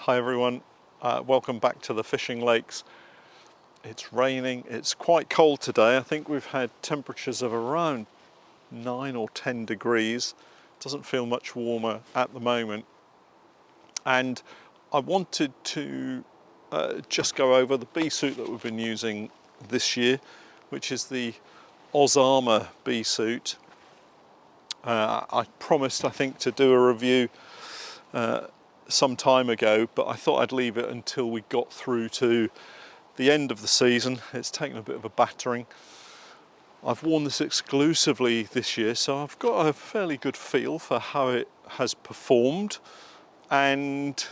Hi everyone, welcome back to the fishing lakes. It's raining, it's quite cold today. I think we've had temperatures of around 9 or 10 degrees. Doesn't feel much warmer at the moment. And I wanted to just go over the bee suit that we've been using this year, which is the Armour bee suit. I promised, I think, to do a review some time ago, but I thought I'd leave it until we got through to the end of the season. It's taken a bit of a battering. I've worn this exclusively this year, so I've got a fairly good feel for how it has performed, and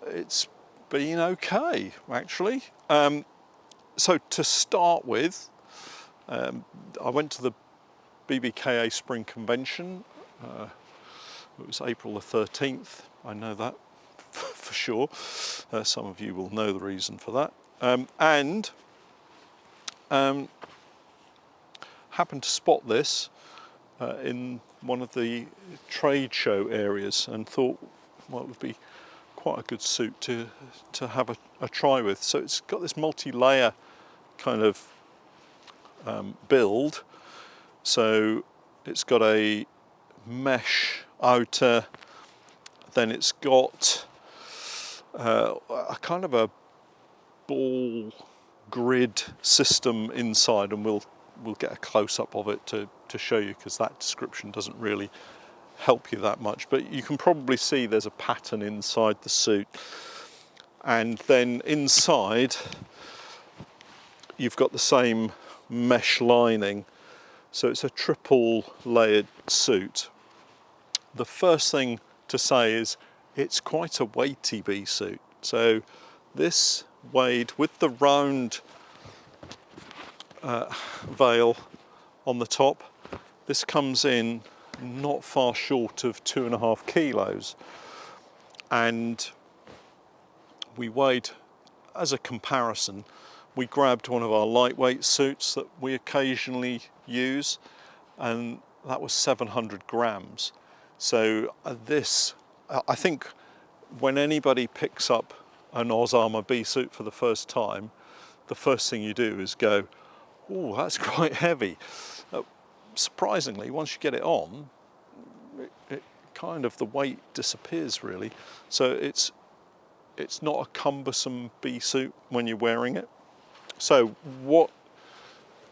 it's been okay actually. So to start with, I went to the BBKA Spring Convention. It was April the 13th, I know that for sure. Some of you will know the reason for that. Happened to spot this in one of the trade show areas and thought, well, it would be quite a good suit to have a try with. So it's got this multi-layer kind of build. So it's got a mesh outer, then it's got a kind of a ball grid system inside, and we'll get a close-up of it to show you, because that description doesn't really help you that much, but you can probably see there's a pattern inside the suit. And then inside you've got the same mesh lining, so it's a triple layered suit. The first thing to say is it's quite a weighty bee suit. So this weighed, with the round veil on the top, this comes in not far short of 2.5 kilos. And we weighed, as a comparison, we grabbed one of our lightweight suits that we occasionally use, and that was 700 grams. So this, I think when anybody picks up an Armour bee suit for the first time, the first thing you do is go, oh, that's quite heavy. Surprisingly, once you get it on, it kind of, the weight disappears really. So it's not a cumbersome bee suit when you're wearing it. So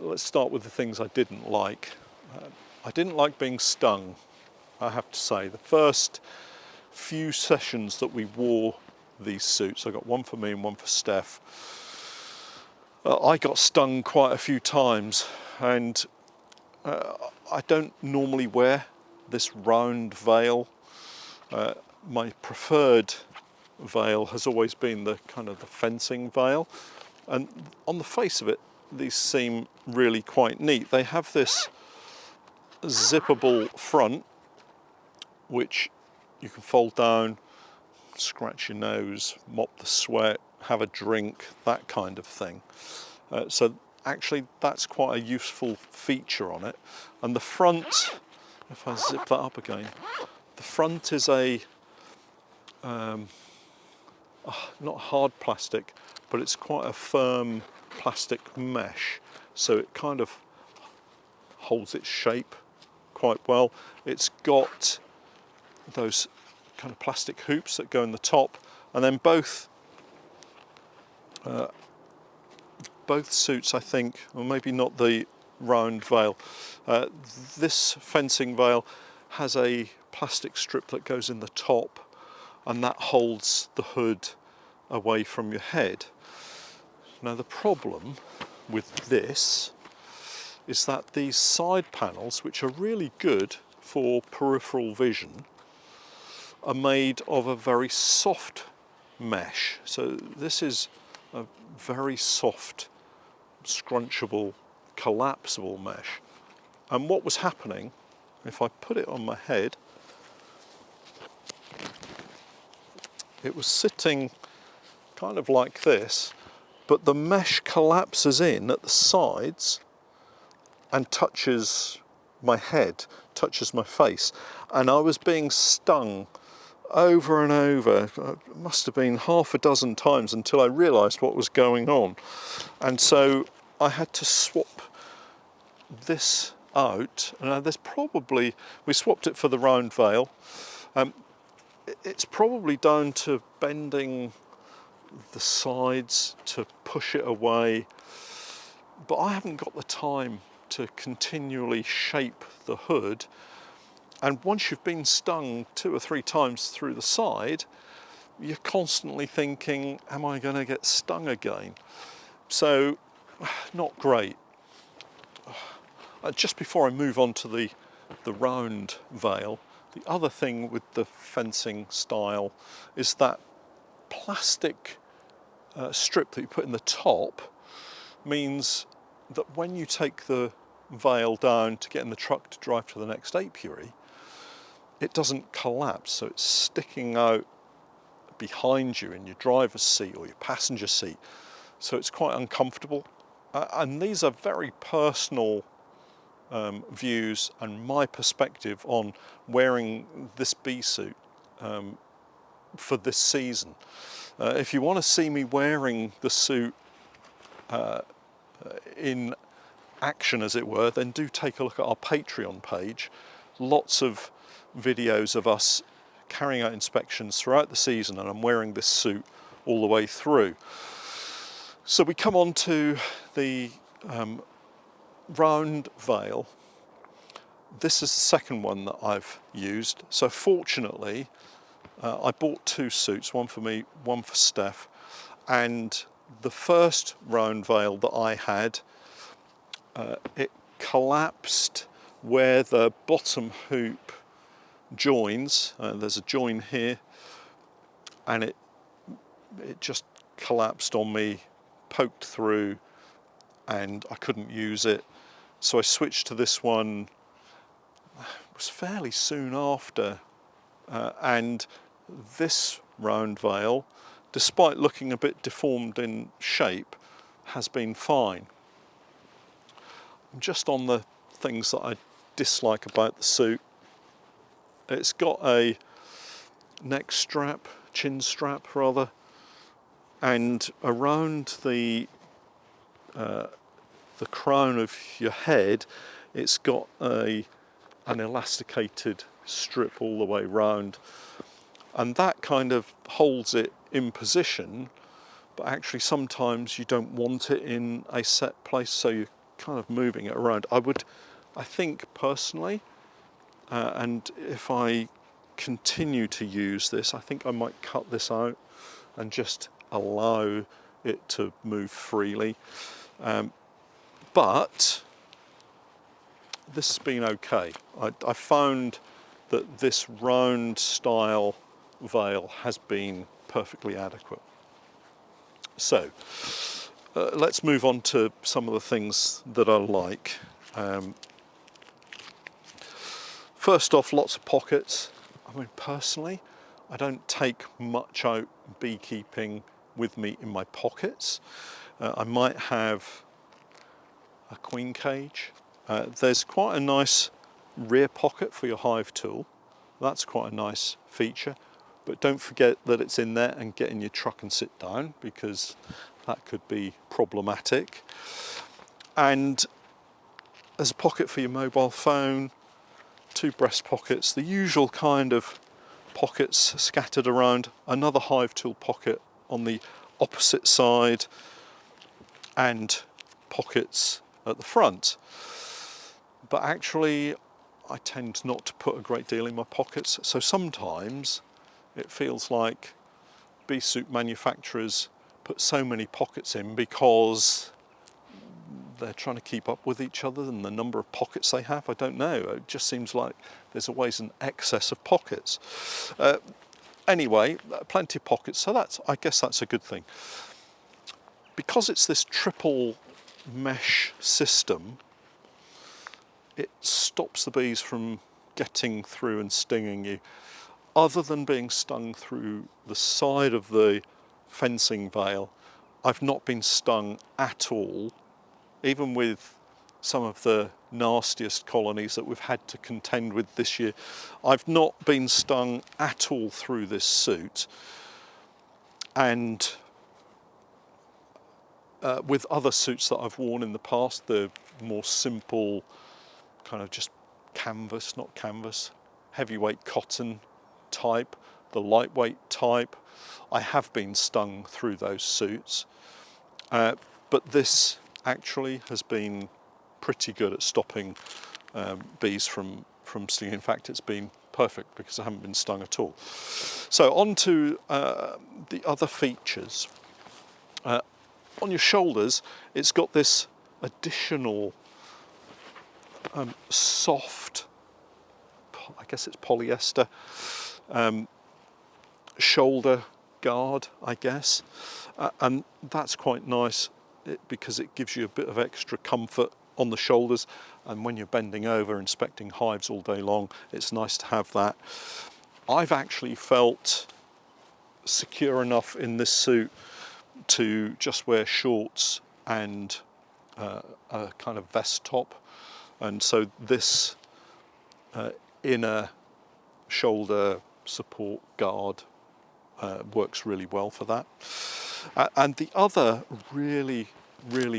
let's start with the things I didn't like. I didn't like being stung, I have to say. The first few sessions that we wore these suits, I got one for me and one for Steph, I got stung quite a few times, and I don't normally wear this round veil. My preferred veil has always been the kind of the fencing veil, and on the face of it these seem really quite neat. They have this zippable front which you can fold down, scratch your nose, mop the sweat, have a drink, that kind of thing. So actually that's quite a useful feature on it. And the front, if I zip that up again, the front is not hard plastic, but it's quite a firm plastic mesh, so it kind of holds its shape quite well. It's got those kind of plastic hoops that go in the top, and then both suits, I think, or maybe not the round veil, this fencing veil has a plastic strip that goes in the top, and that holds the hood away from your head. Now the problem with this is that these side panels, which are really good for peripheral vision, are made of a very soft mesh. So this is a very soft, scrunchable, collapsible mesh. And what was happening, if I put it on my head, it was sitting kind of like this, but the mesh collapses in at the sides and touches my head, touches my face, and I was being stung over and over. It must have been half a dozen times until I realised what was going on. And so I had to swap this out. And there's probably, we swapped it for the round veil. It's probably down to bending the sides to push it away, but I haven't got the time to continually shape the hood. And once you've been stung 2 or 3 times through the side, you're constantly thinking, am I going to get stung again? So, not great. Just before I move on to the round veil, the other thing with the fencing style is that plastic strip that you put in the top means that when you take the veil down to get in the truck to drive to the next apiary, it doesn't collapse, so it's sticking out behind you in your driver's seat or your passenger seat, so it's quite uncomfortable. And these are very personal views and my perspective on wearing this bee suit for this season. If you want to see me wearing the suit in action, as it were, then do take a look at our Patreon page. Lots of videos of us carrying out inspections throughout the season, and I'm wearing this suit all the way through. So we come on to the round veil. This is the second one that I've used. So fortunately, I bought 2 suits, one for me, one for Steph, and the first round veil that I had, it collapsed where the bottom hoop joins. There's a join here, and it just collapsed on me, poked through, and I couldn't use it. So I switched to this one. It was fairly soon after, and this round veil, despite looking a bit deformed in shape, has been fine. Just on the things that I dislike about the suit, it's got a neck strap, chin strap rather, and around the crown of your head, it's got an elasticated strip all the way round, and that kind of holds it in position, but actually sometimes you don't want it in a set place, so you're kind of moving it around. I think personally, and if I continue to use this, I think I might cut this out and just allow it to move freely. But this has been okay. I found that this round style veil has been perfectly adequate. So let's move on to some of the things that I like. First off, lots of pockets. I mean, personally, I don't take much out beekeeping with me in my pockets. I might have a queen cage. There's quite a nice rear pocket for your hive tool. That's quite a nice feature, but don't forget that it's in there, and get in your truck and sit down, because that could be problematic. And there's a pocket for your mobile phone, 2 breast pockets, the usual kind of pockets scattered around, another hive tool pocket on the opposite side, and pockets at the front. But actually, I tend not to put a great deal in my pockets, so sometimes it feels like bee suit manufacturers put so many pockets in because they're trying to keep up with each other and the number of pockets they have. I don't know, it just seems like there's always an excess of pockets. Anyway, plenty of pockets, so I guess that's a good thing. Because it's this triple mesh system, it stops the bees from getting through and stinging you. Other than being stung through the side of the fencing veil, I've not been stung at all, even with some of the nastiest colonies that we've had to contend with this year. I've not been stung at all through this suit, and with other suits that I've worn in the past, the more simple kind of just canvas, not canvas, heavyweight cotton type, the lightweight type, I have been stung through those suits, but this actually has been pretty good at stopping bees from stinging. In fact, it's been perfect because I haven't been stung at all. So on to the other features. On your shoulders, it's got this additional soft, I guess it's polyester, shoulder guard, I guess, and that's quite nice because it gives you a bit of extra comfort on the shoulders, and when you're bending over inspecting hives all day long, it's nice to have that. I've actually felt secure enough in this suit to just wear shorts and a kind of vest top, and so this inner shoulder support guard works really well for that. And the other really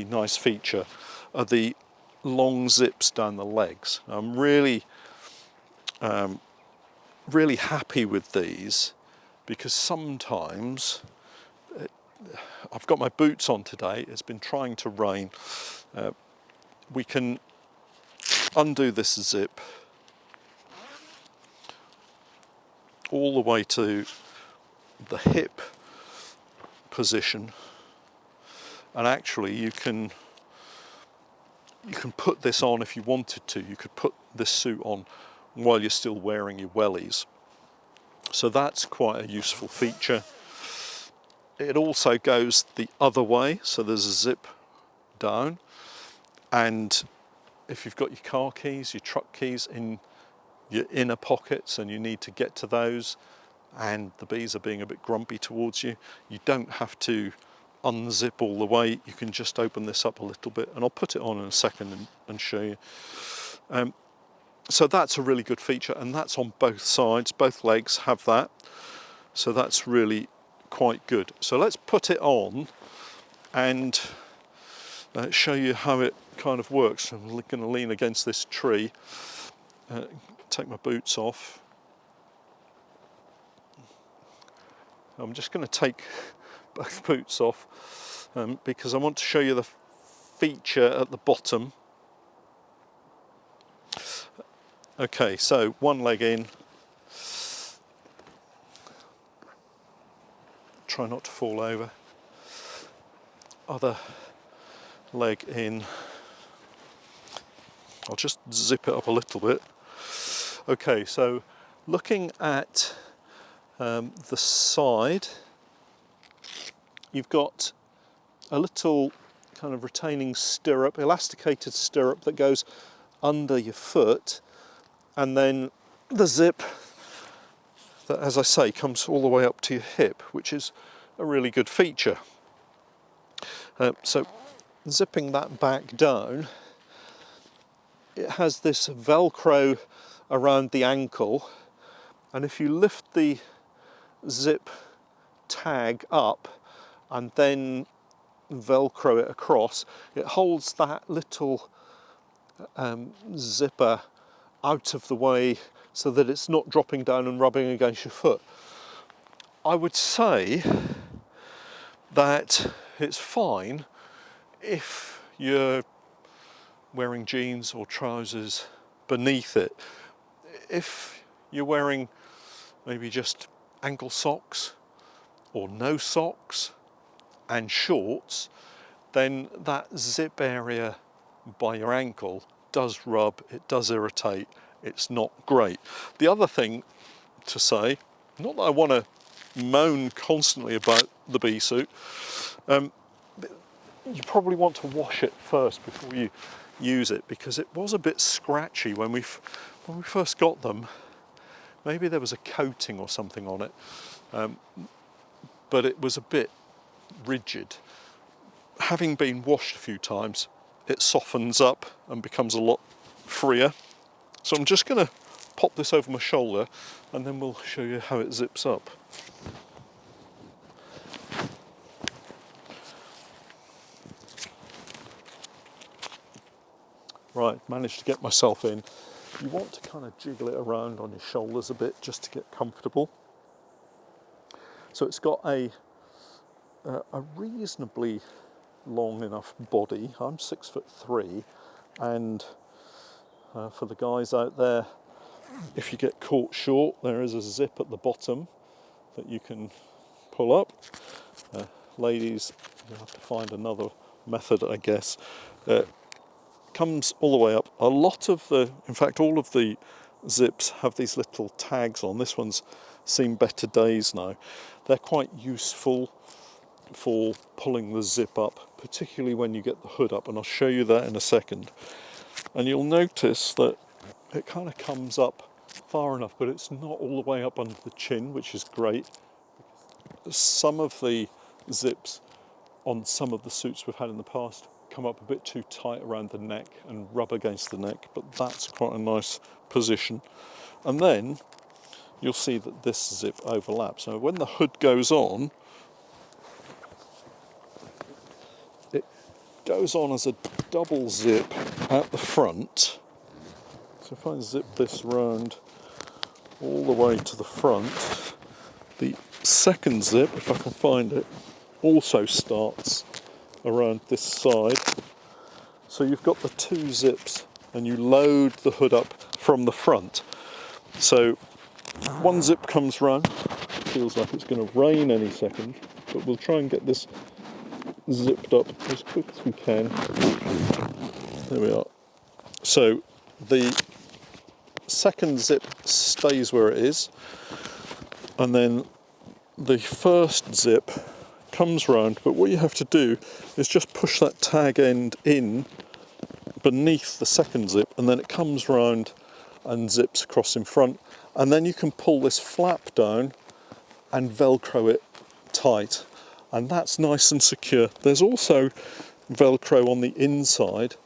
nice feature are the long zips down the legs. I'm really happy with these because sometimes I've got my boots on today, it's been trying to rain. We can undo this zip all the way to the hip position, and actually you can put this on if you wanted to. You could put this suit on while you're still wearing your wellies, so that's quite a useful feature. It also goes the other way, so there's a zip down, and if you've got your car keys, your truck keys in your inner pockets and you need to get to those and the bees are being a bit grumpy towards you, you don't have to unzip all the way. You can just open this up a little bit, and I'll put it on in a second and show you. So that's a really good feature, and that's on both sides. Both legs have that, so that's really quite good. So let's put it on and show you how it kind of works. I'm going to lean against this tree, take my boots off. I'm just going to take both boots off because I want to show you the feature at the bottom. Okay, so one leg in. Try not to fall over. Other leg in. I'll just zip it up a little bit. Okay, so looking at the side, you've got a little kind of retaining stirrup, elasticated stirrup that goes under your foot, and then the zip that, as I say, comes all the way up to your hip, which is a really good feature. So zipping that back down, it has this Velcro around the ankle, and if you lift the zip tag up and then Velcro it across, it holds that little zipper out of the way so that it's not dropping down and rubbing against your foot. I would say that it's fine if you're wearing jeans or trousers beneath it. If you're wearing maybe just ankle socks or no socks and shorts, then that zip area by your ankle does rub, it does irritate, it's not great. The other thing to say, not that I want to moan constantly about the bee suit, you probably want to wash it first before you use it, because it was a bit scratchy when we first got them. Maybe there was a coating or something on it, but it was a bit rigid. Having been washed a few times, it softens up and becomes a lot freer. So I'm just going to pop this over my shoulder and then we'll show you how it zips up. Right, managed to get myself in. You want to kind of jiggle it around on your shoulders a bit just to get comfortable. So it's got a reasonably long enough body. I'm 6'3", and for the guys out there, if you get caught short, there is a zip at the bottom that you can pull up. Ladies, you'll have to find another method, I guess. Comes all the way up. A lot of the, in fact, all of the zips have these little tags on. This one's seen better days now. They're quite useful for pulling the zip up, particularly when you get the hood up, and I'll show you that in a second. And you'll notice that it kind of comes up far enough, but it's not all the way up under the chin, which is great. Some of the zips on some of the suits we've had in the past come up a bit too tight around the neck and rub against the neck, but that's quite a nice position. And then you'll see that this zip overlaps. Now when the hood goes on, it goes on as a double zip at the front. So if I zip this round all the way to the front, the second zip, if I can find it, also starts around this side. So you've got the two zips and you load the hood up from the front. So one zip comes round, feels like it's going to rain any second, but we'll try and get this zipped up as quick as we can. There we are. So the second zip stays where it is, and then the first zip comes round, but what you have to do is just push that tag end in beneath the second zip, and then it comes round and zips across in front, and then you can pull this flap down and velcro it tight, and that's nice and secure. There's also velcro on the inside,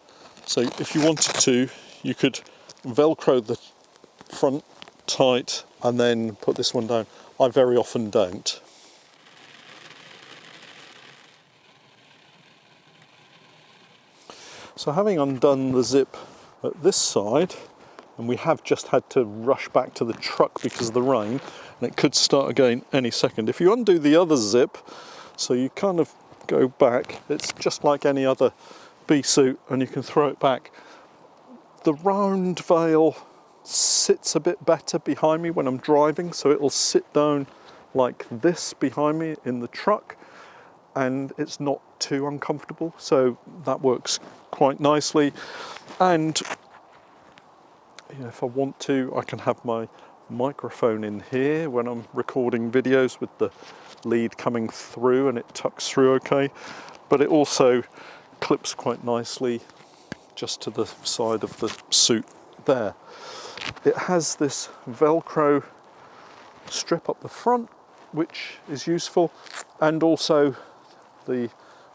so if you wanted to, you could velcro the front tight and then put this one down. I very often don't. So having undone the zip at this side, and we have just had to rush back to the truck because of the rain, and it could start again any second. If you undo the other zip, so you kind of go back, it's just like any other bee suit, and you can throw it back. The round veil sits a bit better behind me when I'm driving, so it'll sit down like this behind me in the truck, and it's not too uncomfortable, so that works quite nicely. And you know, if I want to, I can have my microphone in here when I'm recording videos with the lead coming through, and it tucks through okay, but it also clips quite nicely just to the side of the suit there. It has this Velcro strip up the front, which is useful, and also the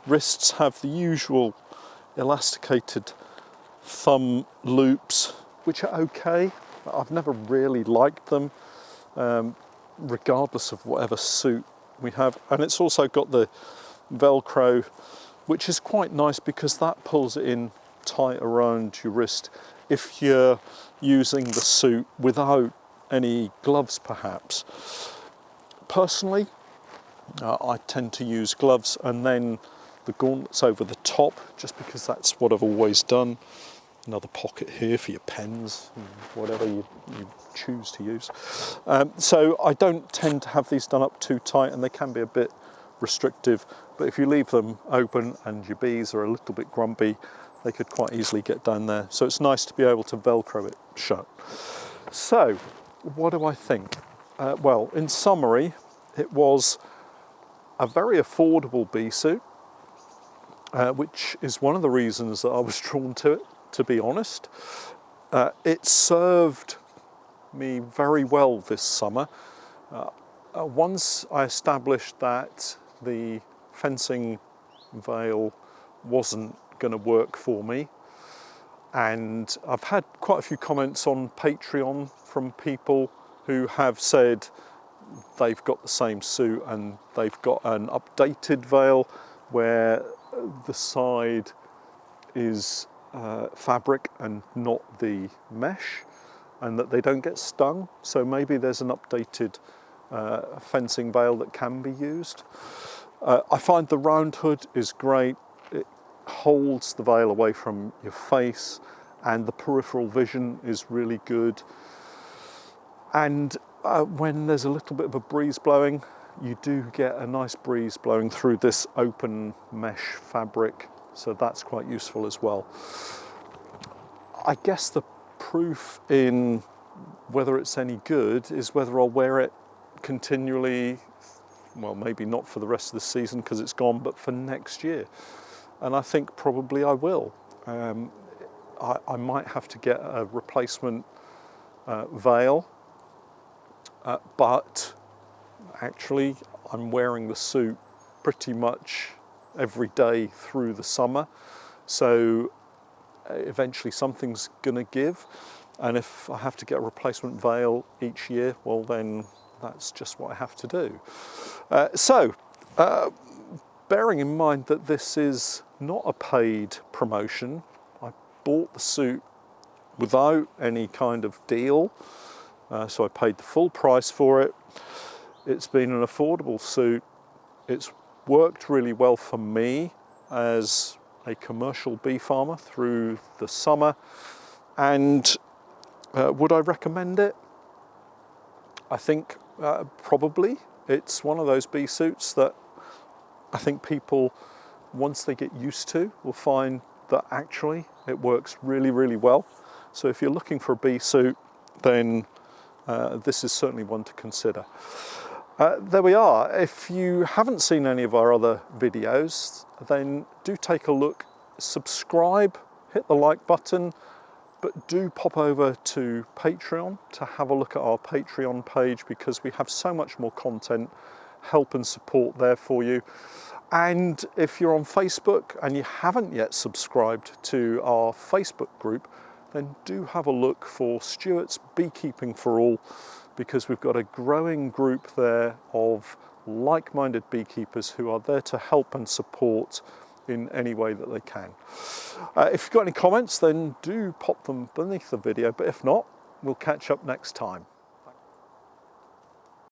wrists have the usual elasticated thumb loops, which are okay. I've never really liked them, regardless of whatever suit we have. And it's also got the Velcro, which is quite nice because that pulls it in tight around your wrist if you're using the suit without any gloves perhaps. Personally, I tend to use gloves and then the gauntlets over the top, just because that's what I've always done. Another pocket here for your pens, whatever you choose to use. So I don't tend to have these done up too tight, and they can be a bit restrictive, but if you leave them open and your bees are a little bit grumpy, they could quite easily get down there. So it's nice to be able to Velcro it shut. So what do I think? Well, in summary, it was a very affordable bee suit, which is one of the reasons that I was drawn to it, to be honest. It served me very well this summer. Once I established that the fencing veil wasn't going to work for me, And I've had quite a few comments on Patreon from people who have said they've got the same suit and they've got an updated veil where the side is fabric and not the mesh, and that they don't get stung. So maybe there's an updated fencing veil that can be used. I find the round hood is great. It holds the veil away from your face, and the peripheral vision is really good. And when there's a little bit of a breeze blowing, you do get a nice breeze blowing through this open mesh fabric, so that's quite useful as well. I guess the proof in whether it's any good is whether I'll wear it continually, well, maybe not for the rest of the season because it's gone, but for next year. And I think probably I will. I might have to get a replacement veil, but actually I'm wearing the suit pretty much every day through the summer, so eventually something's gonna give, and if I have to get a replacement veil each year, well then that's just what I have to do. Bearing in mind that this is not a paid promotion, I bought the suit without any kind of deal, so I paid the full price for it. It's been an affordable suit. It's worked really well for me as a commercial bee farmer through the summer. And would I recommend it? I think probably. It's one of those bee suits that I think people, once they get used to, will find that actually it works really, really well. So if you're looking for a bee suit, then this is certainly one to consider. There we are. If you haven't seen any of our other videos, then do take a look, subscribe, hit the like button, but do pop over to Patreon to have a look at our Patreon page, because we have so much more content, help and support there for you. And if you're on Facebook and you haven't yet subscribed to our Facebook group, then do have a look for Stewart's Beekeeping for All, because we've got a growing group there of like-minded beekeepers who are there to help and support in any way that they can. If you've got any comments, then do pop them beneath the video, but if not, we'll catch up next time.